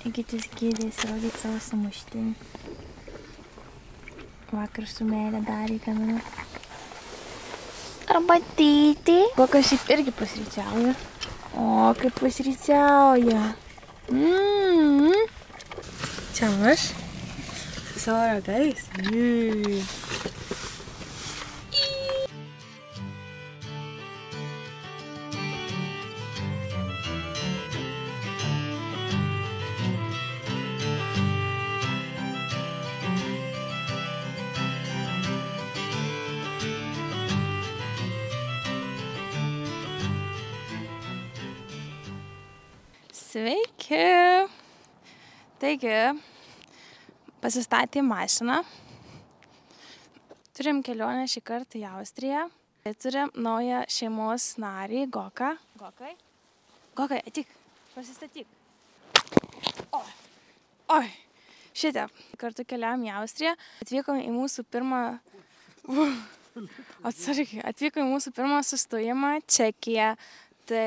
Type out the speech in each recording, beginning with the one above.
Gytis gydėsi rodyti savo sumuštinį. Vakar su meilė darė gaminu. Arbatyti. Gokas šiaip irgi pusryčiauja. O, kaip pusryčiauja. Čia aš. Su savo ragais. Sveiki! Taigi, pasistatė mašiną. Turim kelionę šį kartą į Austriją. Turim naują šeimos narį, Goką. Gokai, ateik, pasistatyk. Oi, šitą. Kartu keliavom į Austriją. Atvykom į mūsų pirmą sustojimą Čekiją. Tai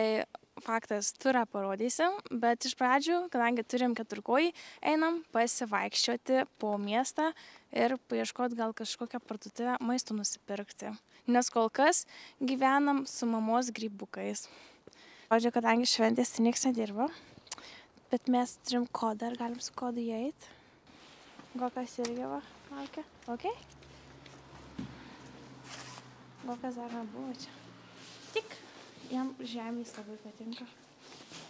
faktas, turą parodysim, bet iš pradžių, kadangi turim keturkojį, einam pasivaikščioti po miestą ir paieškoti gal kažkokią parduotuvę maisto nusipirkti. Nes kol kas gyvenam su mamos grybukais. Žodžiu, kadangi šventės tai nieks nedirba, bet mes turim kodą ir galim su kodu įeit. Gokas irgi va, laukia. Ok? Gokas dar nebuvo čia. Tik. Jam žemės labai patinka.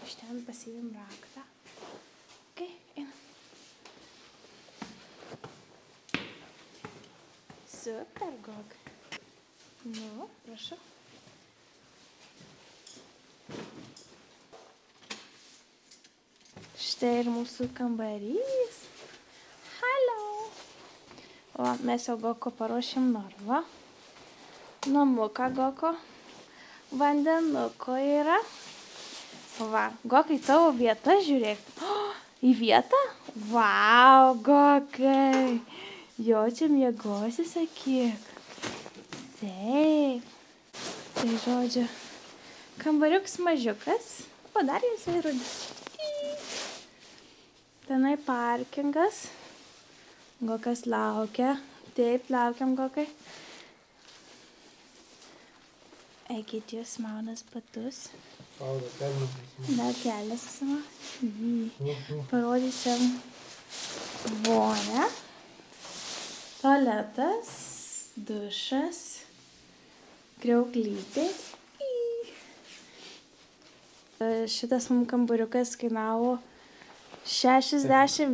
Iš ten pasiėmėm raktą. Ok, einam. Super, Gog. Nu, prašau. Štai ir mūsų kambarys. Hello. O, mes jau Goko paruošėm narvą. Namuką Goko. Vandenuko yra. Va, Gokai, tavo vieta, žiūrėk. Į vietą? Vau, Gokai. Jo, čia miegosi, sakyk. Taip. Tai žodžiu, kambariuks mažiukas. O, dar jis veidrodis. Tenai parkingas. Gokas laukia. Taip, laukiam, Gokai. Egidijus maunas batus. Dar kelias susimaus. Parodysim vonę. Tualetas, dušas, kriauklytė. Šitas mums kambariukas kainavo 61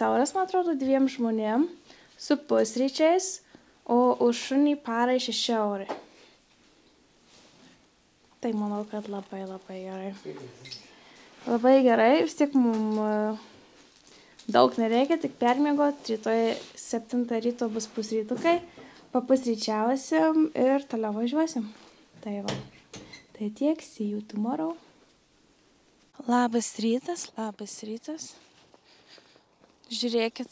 euras, man atrodo, 2 žmonėm su pusryčiais, o už šunį parai 6 eurai. Tai manau, kad labai gerai. Labai gerai, vis tiek mums daug nereikia, tik permiegot. Rytoj 7 ryto bus pusrytukai, papusryčiausim ir toliau važiuosim. Tai va, tai tiek, see you tomorrow. Labas rytas. Žiūrėkit,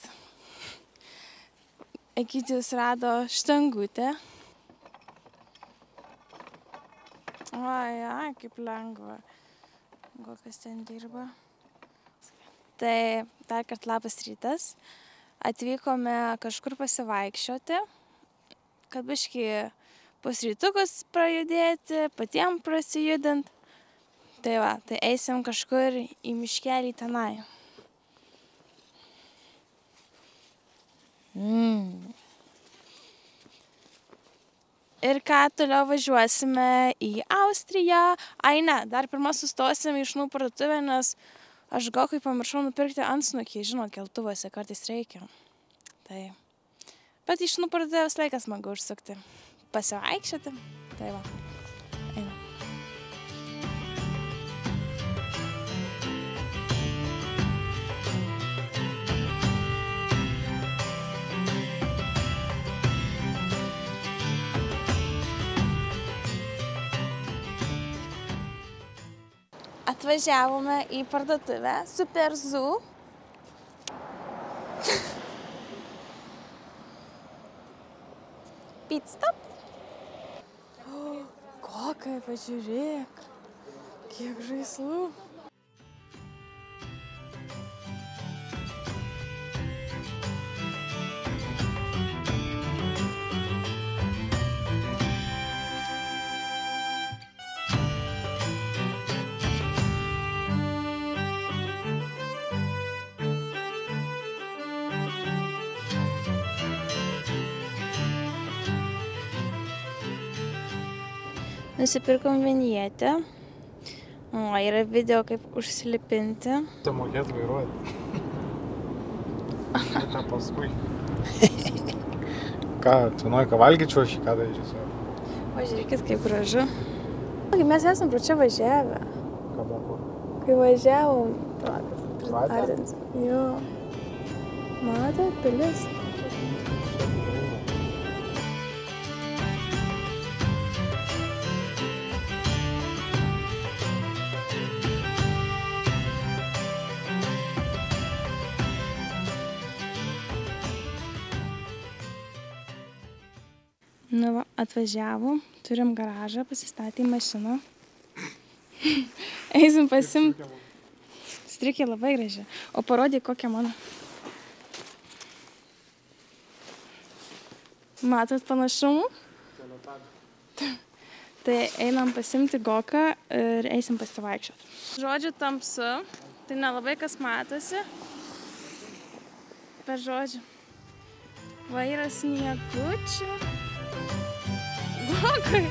Egidijus rado štangutę. Ai, kaip lengva. Gokas ten dirba. Tai dar kart labas rytas. Atvykome kažkur pasivaikščioti, kad biškį pusrytukus prajudėti, patiem prasijudint. Tai va, tai eisim kažkur į miškelį tenai. Ir ką, toliau važiuosime į Austriją. Ai ne, dar pirmą sustosim į šunų parduotuvę, nes aš Gokui pamiršau nupirkti antsnukį. Žinot, keltuvose kartais reikia. Tai. Bet į šunų parduotuvę visą laiką smagu užsukti. Pasivaikščioti. Tai va. Einam. Atvažiavome į parduotuvę Super Zoo. Pit stop. Gokai, pažiūrėk, kiek žaislų. Nusipirkom vinietę. O, yra video, kaip užsilipinti. Tu mokėt vairuoti. Ką paskui. Ką, tu nori ką valgyčiau, aš ką darysiu? Pažiūrėkit, kaip gražu. Mes esam pro čia važiavę. Kada kur? Kai važiavom, Vatę? Jo. Matot, pilis. Nu, va, atvažiavom, turim garažą, pasistatė mašiną. Eisim pasimt. Strikė labai graži. O parodyk, kokia mano. Matot panašumų? Tai einam pasimti Goką ir eisim pasivaikščioti. Žodžiu tamsu, tai nelabai kas matosi. Per žodžiu. Va yra sniegučių. Gokai,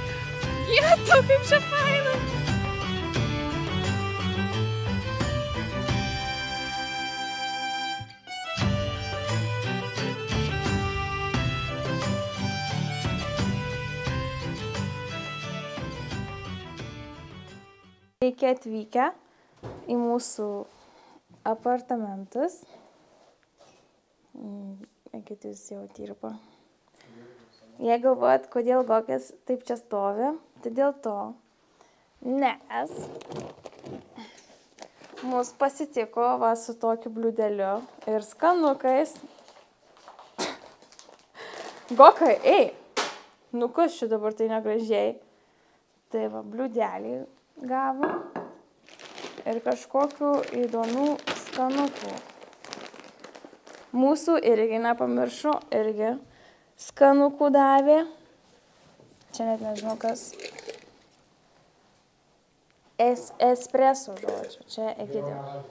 jėtų, kaip čia faina. Reikia atvykę į mūsų apartamentus. Egidius jau dirba. Jei galvojat, kodėl Gokas taip čia stovi, tai dėl to, nes mus pasitiko va su tokiu bliūdeliu ir skanukais. Gokai, ei, nu kas čia dabar tai negražiai. Tai va, bliūdelį gavo ir kažkokių įdomių skanukų. Mūsų irgi nepamiršo, irgi skanukų davė. Čia net nežinau kas. Espresso žodžiu. Čia Egidijau.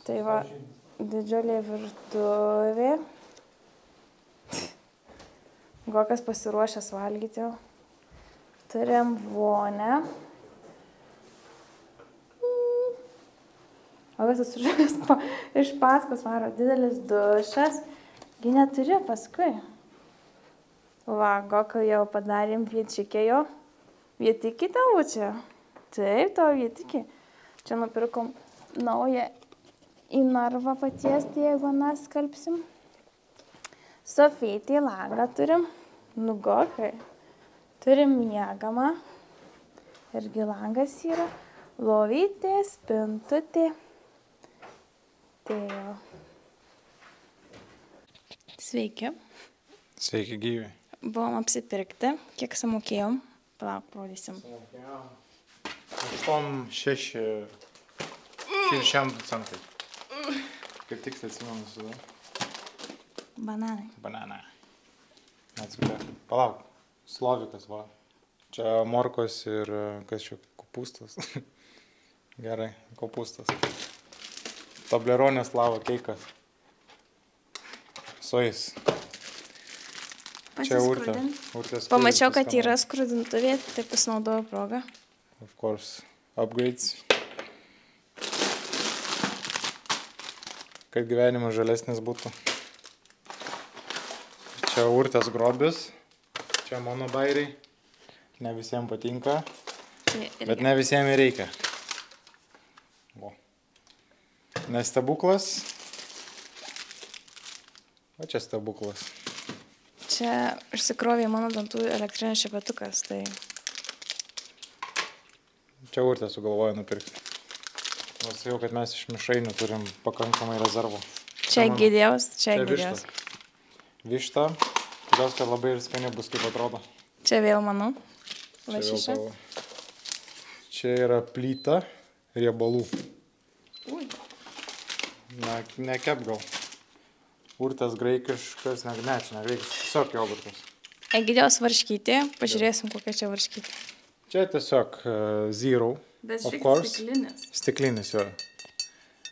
Tai va, didžiulė virtuvė. Gokas pasiruošęs valgyti. Turim vonę. Gokas susižavęs iš paskos varo didelis dušas. Gi neturi paskui. Va, Goką jau padarėm vietikėjo. Vietikį tavo čia? Taip, tavo vietikį. Čia nupirkom naują į narvą patiesti, jeigu mes skalbsim. Sofytį langą turim. Nu, Gokai. Turim miegamą. Irgi langas yra. Lovytė, spintutė. Tai jau. Sveiki. Sveiki, gyvi. Buvom apsipirkti. Kiek sumokėjom? Palauk, parodysim. Sumokėjom 600 centai. Kaip tik atsimenu su. Bananai. Banana. Atsiprašau. Palauk. Slovikas, va. Čia morkos ir kas čia, kopūstas. Gerai, kopūstas. Tobleronės lavo keikas. Sojais. Čia urtės. Pamačiau, kad yra skrudintuvė, tai pasinaudojau progą. Of course. Upgrades. Kad gyvenimas žalesnis būtų. Čia urtės grobis. Čia mano bairiai. Ne visiems patinka. Bet ne visiems ir reikia. O. Nes stebuklas. O čia stebuklas. Čia išsikrovė mano dantų elektrinis šepetukas, tai... Čia urtė sugalvojo nupirkti. Sakiau, kad mes iš mišrainių turim pakankamai rezervų. Čia Egidijaus, čia Egidijaus. Višta. Tikiuosi, kad labai ir skaniai bus, kaip atrodo. Čia vėl mano. Lašiša. Čia yra plyta riebalų. Ui. Nekep gal. Urtės graikiškas, ne, čia negreikiškas, tiesiog jogurtas. Egidijaus varškytė, pažiūrėsim, kokia čia varškytė. Čia tiesiog zero, of course. Stiklinis. Stiklinis, jo.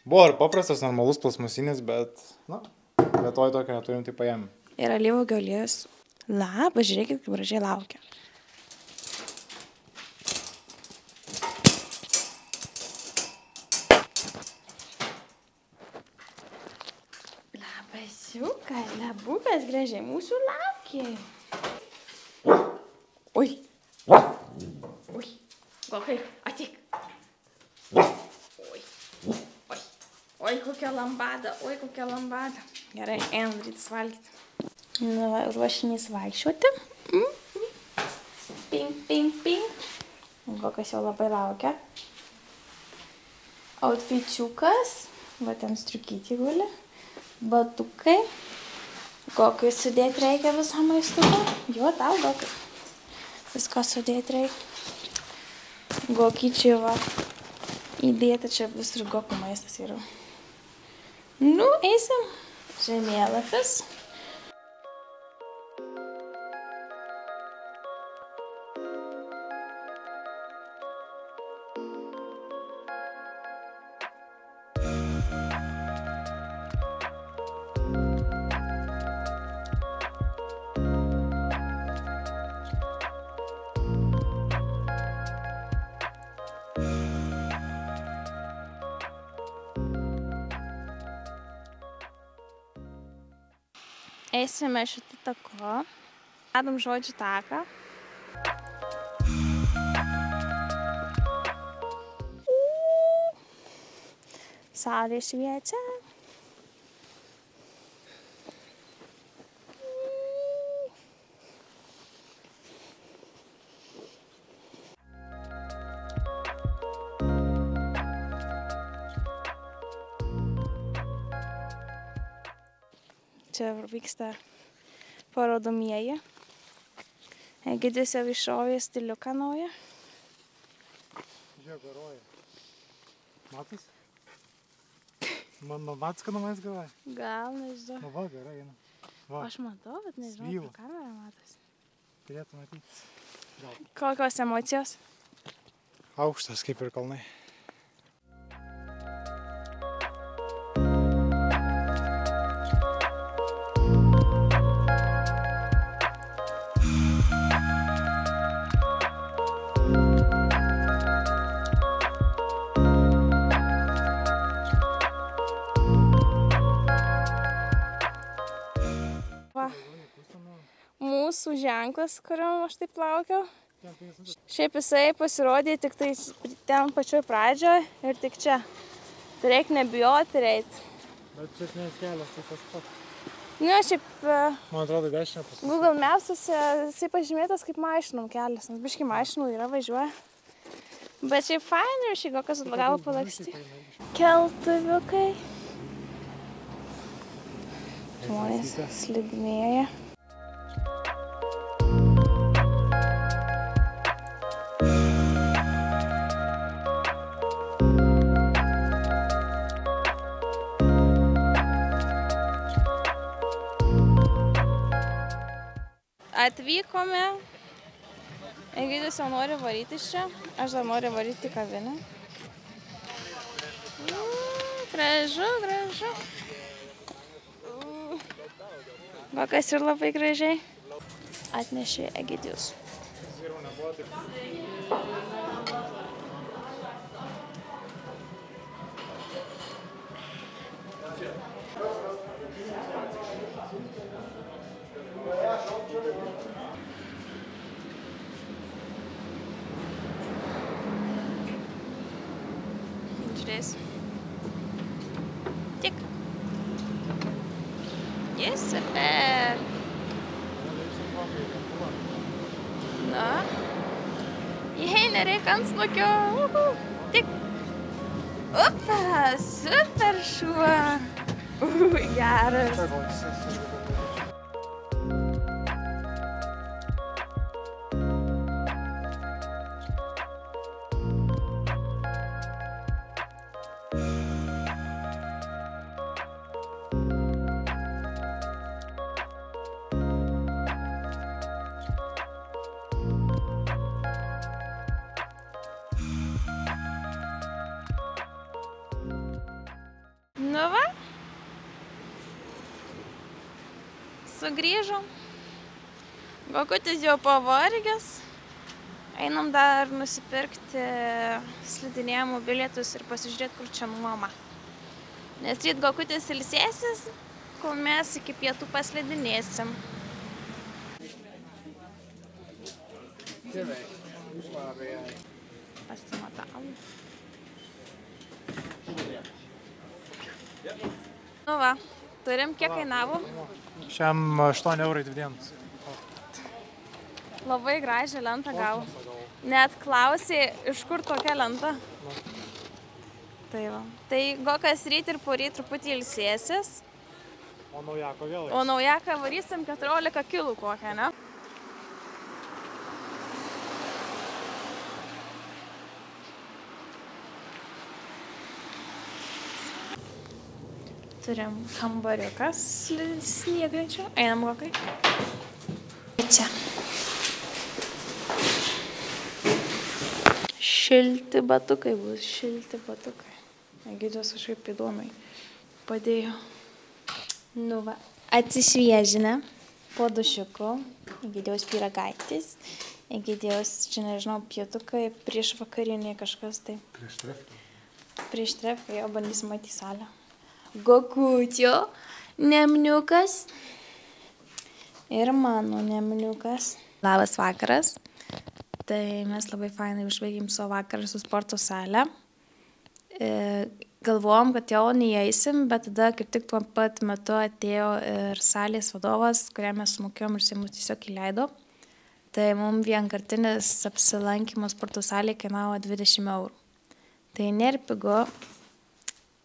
Buvo ir paprastas, normalus plasmasinis, bet, na, Lietuvoj tokio neturim, tai paėmėm. Ir alyvuogių aliejus. La, pažiūrėkit, kaip gražiai laukia. Čiukas, lebukas gražiai mūsų laukia. Oi. Oi. Gokai, ateik. Oi. Oi. Oi, kokia lambada. Oi, kokia lambada. Gerai, einam rytis valgyti. Nu, ruošinys vaikščioti. Ping, ping, ping. Gokas jau labai laukia. Outfitiukas. Va ten striukytį guli. Batukai. Gokai sudėti reikia visą maistuką. Jo, tau, Gokai. Viską sudėti reikia. Gokyčiai va. Įdėti čia visur Gokų maistas yra. Nu, eisim. Žemėlapis. Eisime šitą taku. Radom žodžių taką. Saulė šviečia. Čia vyksta parodomieji. Egidijus jau iššovė stiliuką naują. Žiūrėk, garuoja. Matas? Matas, kad namais galvoja? Gal, nežinau. Nu va, gerai, eina. Aš matau, bet nežinau, per kamerą matas. Turėtų matyti. Kokios emocijos? Aukštas kaip ir kalnai. Mūsų ženklas, kuriam aš taip laukiau. Šiaip jisai pasirodė tik tai ten pačioj pradžioje ir tik čia. Tai reikia nebijoti ir eiti. Bet čia nes kelias, tai tas pats. Nu, šiaip... Man atrodo, dešinė pasakyti. Google Maps'uose jisai pažymėtas kaip mašinom kelias, nes biškai mašinų yra važiuoja. Bet šiaip fainai ir šiaip kokias atgal palaksti. Keltuviukai. Žmonės slidinėja. Atvykome. Egidijus jau nori varyti iš čia. Aš dar noriu varyti į kavinę. Gražu, gražu. Va, kas ir labai gražiai. Atnešė Egidijus. Žiūrės. Tik. Jis, super. Na. Jei, nereikia ant snukio. Tik. Upa, super šuo. Geras. Nu va, sugrįžom. Gokutis jau pavargęs. Einam dar nusipirkti slidinėjimų bilietus ir pasižiūrėti, kur čia nuoma. Nes ryt Gokutis ilsėsis, kol mes iki pietų paslidinėsim. Pasimatavom. Nu va, turim kiek kainavo? Šiam 8 eurai 2 dienos. Labai gražią lentą gavo. Net klausė, iš kur tokia lenta. Tai va. Tai Gokas ryt ir poryt truputį ilsėsis. O naujako vėl? O naujaką varysim 14 kilų kokią, ne? Turim kambariukas snieglenčių. Einam, Gokai. Čia. Šilti batukai bus, šilti batukai. Egidijos kažkaip įdomiai padėjo. Nu va, atsišviežinę po dušiuku. Egidijos pyragaitis. Egidijos, čia nežinau, pietukai, prieš vakarinį kažkas tai. Prieš trefką. Prieš trefką, jo bandysim matyti salę. Gokutio nemniukas ir mano nemniukas. Labas vakaras. Tai mes labai fainai užbaigėm savo vakarą su sporto salę. Galvojom, kad jau neįeisim, bet tada kaip tik tuo pat metu atėjo ir salės vadovas, kuriam mes sumokėjom ir jisai mus tiesiog įleido. Tai mums vienkartinis apsilankymas sporto salėje kainavo 20 eurų. Tai nėra pigu,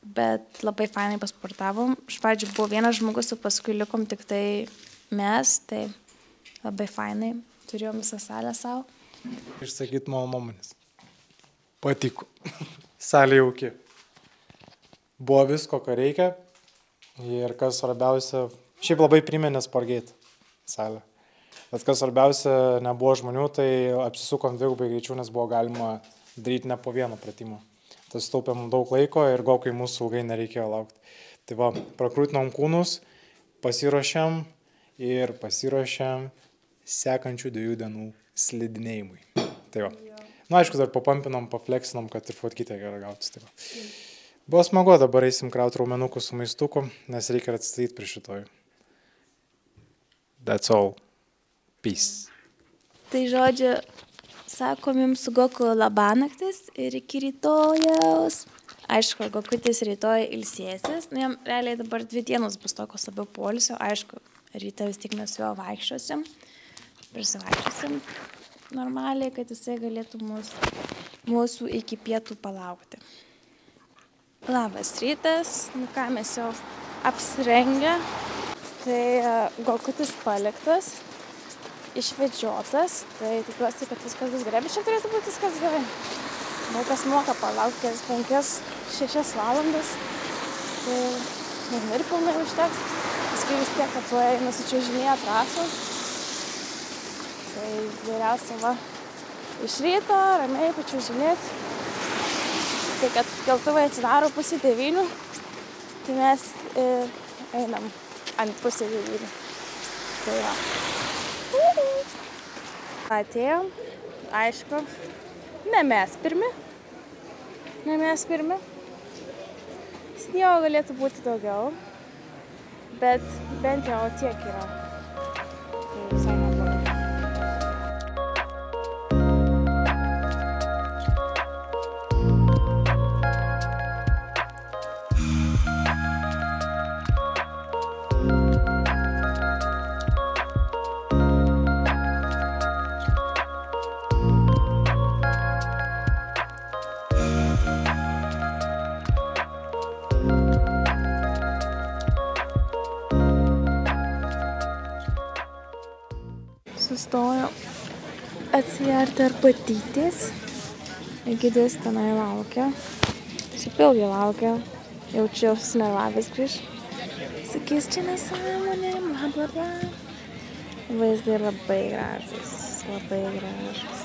bet labai fainai pasportavom. Iš pradžių buvo vienas žmogus, o paskui likom tik tai mes, tai labai fainai. Turėjom visą salę savo. Išsakyt mano nuomonės. Patiko. Salė jauki. Buvo visko, ką reikia. Ir kas svarbiausia, šiaip labai priminė Sportgate salę. Bet kas svarbiausia, nebuvo žmonių, tai apsisukom dvigubai greičiau, nes buvo galima daryti ne po vieno pratimo. Tas sutaupė mums daug laiko ir Gokai mūsų ilgai nereikėjo laukti. Tai va, prakrūtinom kūnus, pasiruošėm ir pasiruošėm sekančių 2 dienų slidinėjimui. Tai va. Nu, aišku, dar papampinom, pafleksinom, kad ir fotkytė gerai gautus. Tai va. Buvo smagu, dabar eisim krauti raumenukų su maistuku, nes reikia atsistatyti prie šitoj. That's all. Peace. Tai žodžiu, sakom jums su Goku labanaktis ir iki rytojaus. Aišku, Gokutis rytoj ilsėsis. Nu, jam realiai dabar 2 dienos bus tokios labiau poilsio. Aišku, ryte vis tik mes su juo vaikščiosim. Prisivaikščiosim normaliai, kad jisai galėtų mūsų iki pietų palaukti. Labas rytas. Nu ką, mes jau apsirengę. Tai Gokutis paliktas. Išvedžiotas, tai tikiuosi, kad viskas bus gerai, bet čia turėtų būti viskas gerai. Daug kas moka palaukti 5-6 valandas, tai ir pilnai užteks. Paskui vis tiek, kad tuo nusičiuožinėja trasos. Tai geriausia va iš ryto, ramiai pačiuožinėti. Tai kad keltuvai atsidaro 8:30, tai mes einam ant 8:30. Tai va. Atėjom, aišku, ne mes pirmi. Sniego galėtų būti daugiau, bet bent jau tiek yra. Tai visai neblogai. Sustojo atsigerti arbatytės. Egidijus tenai laukia. Šiaip ilgai laukia. Jaučiu susinervavęs prieš. Sakys, čia nesąmonė, bla bla bla. Vaizdai labai gražus. Labai gražus.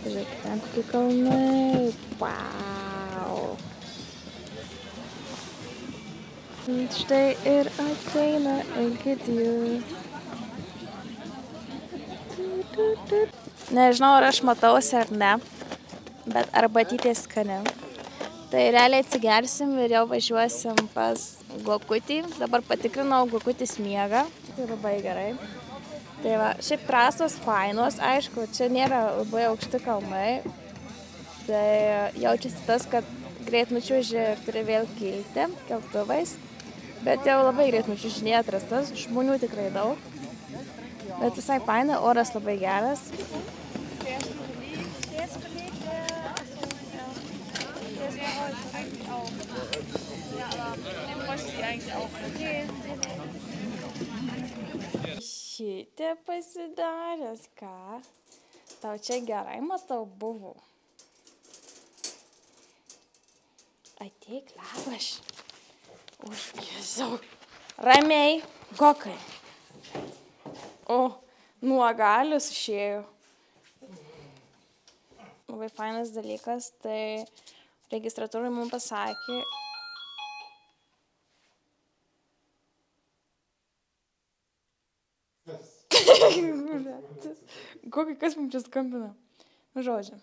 Žiūrėkite, ten kokie kalnai. Wow. Štai ir ateina Egidijus. Nežinau, ar aš matausi ar ne, bet arbatytė skani. Tai realiai atsigersim ir jau važiuosim pas Gokutį. Dabar patikrinau, Gokutis miega. Tai labai gerai. Tai va, šiaip trasos fainos, aišku, čia nėra labai aukšti kalnai. Tai jaučiasi tas, kad greit nučiuoži ir turi vėl kilti keltuvais. Bet jau labai greit nučiuožinėja trasas, žmonių tikrai daug. Bet visai faina, oras labai geras. Šitie pasidaręs, ką? Tau čia gerai, matau, buvo. Ateik, labas. Užgėzau. Ramiai, Gokai. O, nuogalius išėjo. Labai fainas dalykas, tai registratūrai mums pasakė. Gokai, kas mums čia skambina? Nu, žodžiu.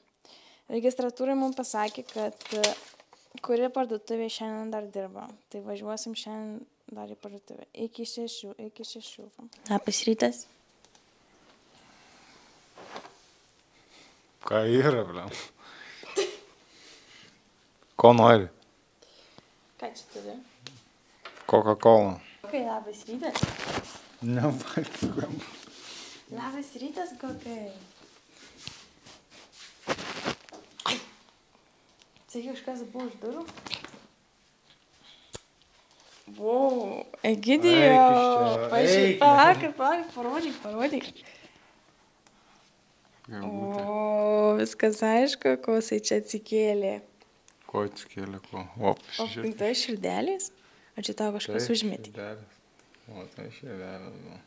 Registratūrai mums pasakė, kad kuri parduotuvė šiandien dar dirba. Tai važiuosim šiandien dar į parduotuvę. Iki 6. Labas rytas. Ką yra, blem? Ko nori? Ką čia turi? Coca-Cola. Gokai, labas rytas. Nevalgykam. Labas rytas, Gokai. Ai. Čia kažkas buvo už durų? Vau, Egidijau. Palauk, parodyk. O, viskas aišku, ko jisai čia atsikėlė. Ko atsikėlė, ko? O tai širdelės? Ar čia tau kažkas užmetė? O tai širdelės.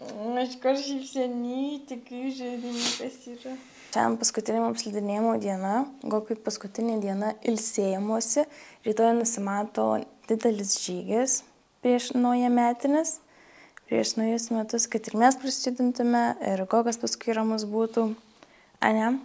Aš kažkaip seniai tikiu žaidimukas yra. Šiandien paskutinė mums slidinėjimo diena. Gokui paskutinė diena ilsėjimuose. Rytoj nusimato didelis žygis prieš naujametines. Prieš naujus metus, kad ir mes prasidintume ir Gokas paskui ramus būtų. Ane?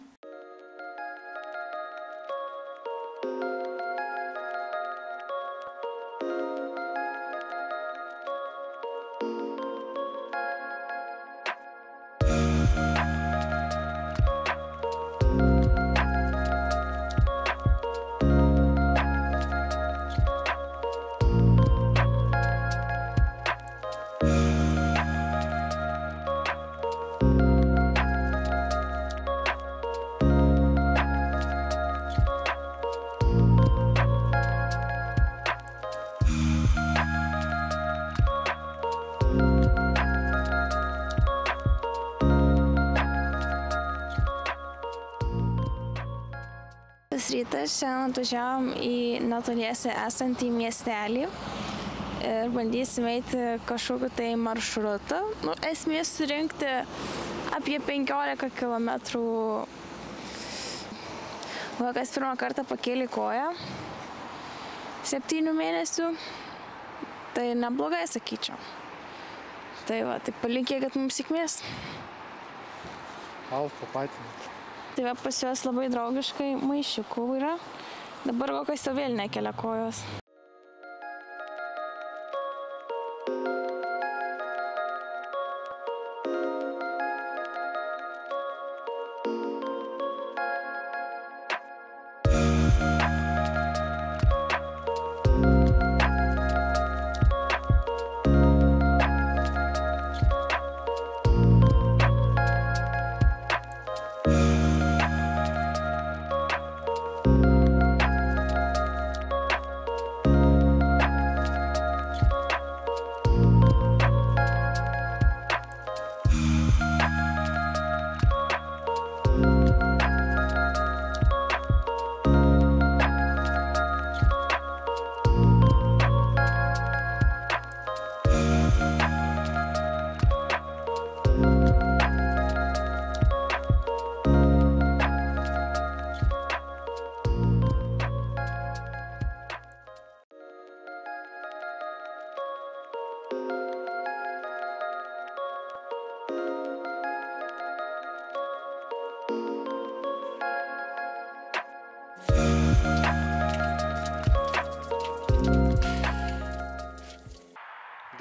Rytas šiandien atvažiavom į netoliese esantį miestelį ir bandysim eiti kažkokiu tai maršrutą. Esmė surinkti apie 15 kilometrų. Gokas pirmą kartą pakėlė koją 7 mėnesių. Tai neblogai, sakyčiau. Tai va, tai palinkėkit mums sėkmės. Alfa patinė. Tai va, pas juos labai draugiškai maišiukų yra. Dabar Gokas jau vėl nekelia kojos.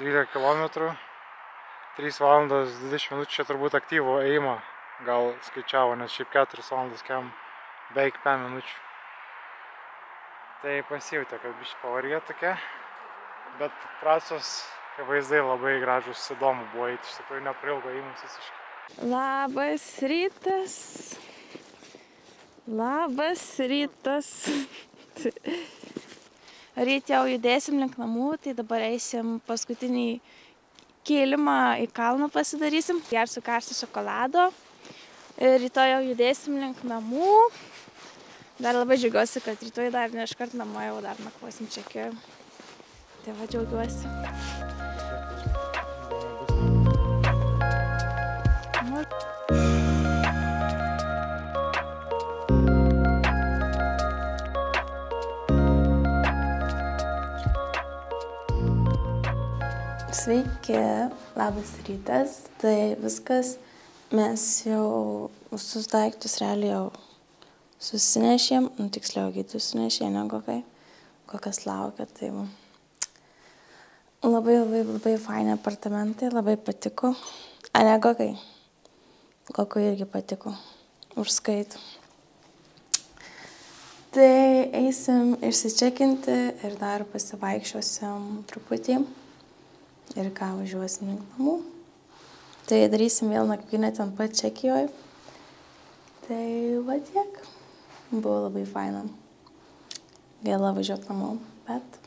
12 km, 3 valandas 20 minučių čia turbūt aktyvo ėjimo gal skaičiavo, nes šiaip 4 valandas kem beveik 5 minučių. Tai pasijautė, kad biškį pavargė tokia, bet trasos vaizdai labai gražus, įdomu buvo eiti, iš tikrųjų neprailgo ėjimus visiškai. Labas rytas. Labas rytas. Ryt jau judėsim link namų, tai dabar eisim paskutinį kėlimą į kalną pasidarysim. Gersiu karštą šokolado. Ir rytoj jau judėsim link namų. Dar labai džiaugiuosi, kad rytoj dar ne iškart namo jau dar nakvosim Čekijoje. Tai va džiaugiuosi. Sveiki, labas rytas. Tai viskas, mes jau visus daiktus realiai jau susinešėm, tiksliau Gytis sunešė, ne Gokai, kokias laukia, tai labai faini apartamentai, labai patiko. A ne Gokai? Gokui irgi patiko, užskaitų. Tai eisim išsičekinti ir dar pasivaikščiosim truputį. Ir ką, važiuosim link namų. Tai darysim vėl nakvynę ten pat Čekijoje. Tai va tiek. Buvo labai faina. Vėl važiuot namo, bet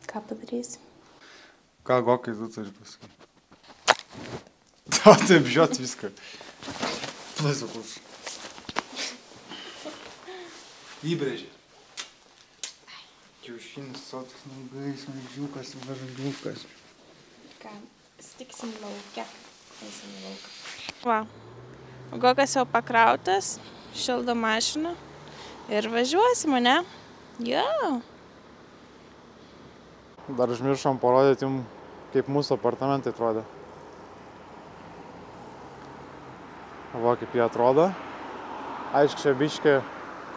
ką padarysim. Ką Gokai tu turi pasakyti? Tau taip žiūrėt viską. Plėsukus. Įbrėžė. Kiaušinis, sotus, nagais, mažiukas, varliukas. Ką, stiksim lauke. Eisim į lauką. Va, Gokas jau pakrautas, šildo mašiną ir važiuosim, ne? Jo. Dar užmiršom parodyti jums, kaip mūsų apartamentai atrodo. Va, kaip jie atrodo. Aišku, čia biškį,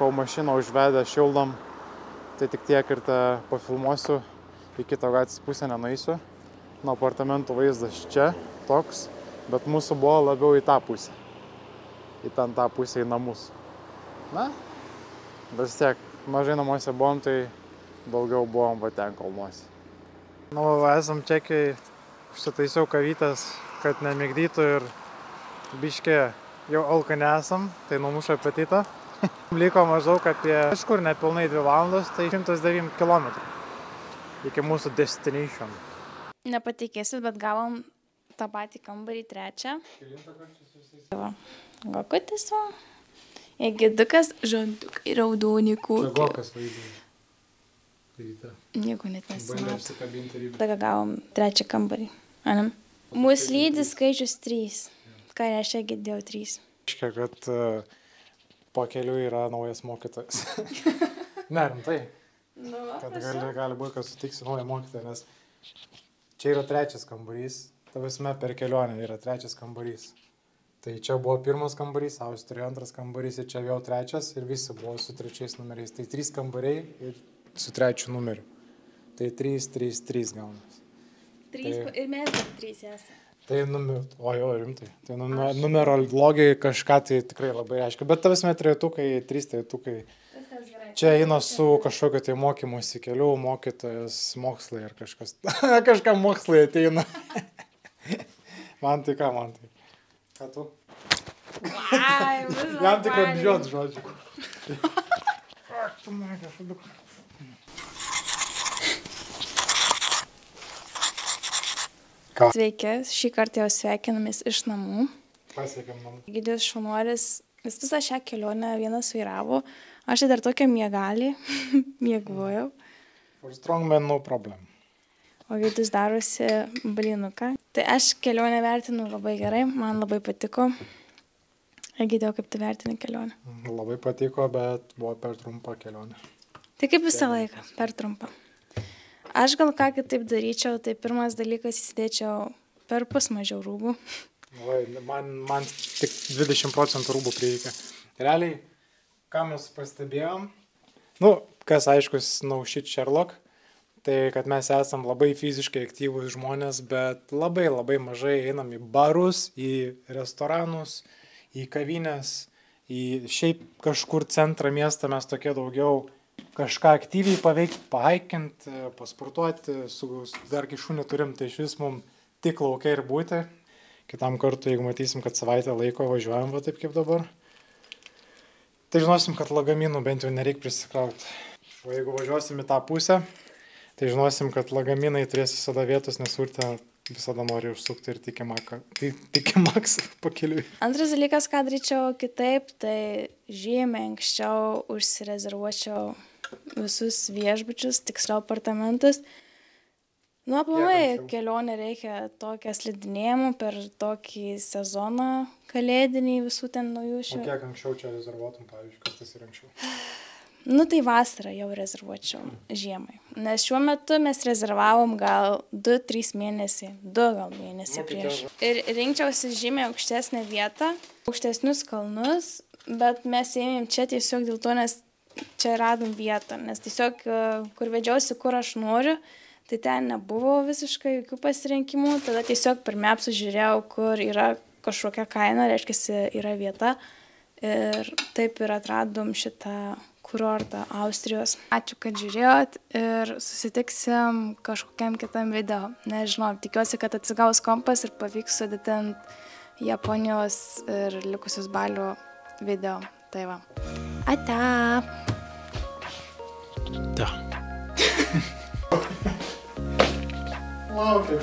kol mašiną užvedę šildom, tai tik tiek ir pafilmuosiu, į kitą gatvės pusę nenueisiu. Nuo apartamentų vaizdas čia toks, bet mūsų buvo labiau į tą pusę. Į tą pusę, į namus. Na, bet vis tiek, mažai namuose buvom, tai daugiau buvom va ten kalnuose. Na, va, esam Čekijoj, užsitaisiau kavytės, kad nemigdytų ir biškį jau alkani esam, tai numuša apetitą. Liko maždaug apie, kažkur nepilnai 2 valandos, tai 109 km iki mūsų destination. Nepatikėsit, bet gavom tą patį kambarį 3. Va, Gokutis va. Egidukas, žantukai, raudoni kūkiai. Čia Gokas vaidina. Nieko net nesimato. Tada gavom 3 kambarį. Anam. Mūsų lydi skaičius 3. Ką reiškia girdėjau 3? Reiškia, kad po kelių yra naujas mokytojas. Ne, rimtai. Kad gali būti, kad sutiksi naują mokytoją, nes čia yra 3 kambarys. Tavasme per kelionę yra 3 kambarys. Tai čia buvo 1 kambarys, Austrijoje 2 kambarys ir čia vėl 3 ir visi buvo su 3 numeriais. Tai 3 kambariai ir su 3 numeriu. Tai 3, 3, 3 gaunas. 3 ir mes dar 3 esame. Tai rimtai. Tai numerologijai kažką tai tikrai labai reiškia. Bet tavasme 3, 3 trejetukai. Čia eina su kažkokio tai mokymosi kelių, mokytojas, mokslai ar kažkas. Kažką mokslai ateina. Man tai ką, man tai. Ką tu? Jam tik apžiūrėt žodžiu. Sveiki, šį kartą jau sveikinamės iš namų. Pasiekėm namų. Egidijus šaunuolis, jis visą šią kelionę vienas vairavo. Aš dar tokią miegalį miegojau. For strong man, no problem. O Egidijus darosi blynuką. Tai aš kelionę vertinu labai gerai, man labai patiko. Egidijau, kaip tu vertini kelionę? Labai patiko, bet buvo per trumpa kelionė. Tai kaip visą laiką, per trumpą. Aš gal ką kitaip daryčiau, tai pirmas dalykas įsidėčiau per pus mažiau rūbų. Man tik 20% rūbų prireikia. Realiai, ką mes pastebėjom, kas aiškus no shit Sherlock, tai kad mes esam labai fiziškai aktyvūs žmonės, bet labai mažai einam į barus, į restoranus, į kavinės, į šiaip kažkur centrą miestą mes tokie daugiau kažką aktyviai paveikti, pahaikint, pasportuoti, dar kai šunį turim, tai iš vis mums tik laukia ir būti. Kitam kartui, jeigu matysim, kad savaitę laiko važiuojam, va taip kaip dabar, tai žinosim, kad lagaminų bent jau nereik prisikrauti. O jeigu važiuosim į tą pusę, tai žinosim, kad lagaminai turės visada vietos, nes Urtė visada nori užsukti ir tiki maks pakeliui. Antras dalykas, ką daryčiau kitaip, tai žymiai anksčiau užsirezervuočiau visus viešbučius, tiksliau apartamentus. Nu, aplamai kelionė reikia tokią slidinėjimą per tokį sezoną kalėdinį visų ten naujų šių. O kiek anksčiau čia rezervuotum, pavyzdžiui, kas tas yra anksčiau? Nu, tai vasarą jau rezervuočiau žiemai. Nes šiuo metu mes rezervavom gal 2-3 mėnesiai, 2 gal mėnesiai prieš. Ir rinkčiausi žymiai aukštesnę vietą, aukštesnius kalnus, bet mes ėmėm čia tiesiog dėl to, nes čia radom vietą. Nes tiesiog, kur vedžiausi, kur aš noriu, tai ten nebuvo visiškai jokių pasirinkimų. Tada tiesiog per Maps'us žiūrėjau, kur yra kažkokia kaina, reiškia, yra vieta. Ir taip ir atradom šitą kurortą Austrijos. Ačiū, kad žiūrėjot ir susitiksim kažkokiam kitam video. Nežinau, tikiuosi, kad atsigaus kompas ir pavyks sudėti ant Japonijos ir likusius Balio video. Tai va. Ate! Da. Laukia.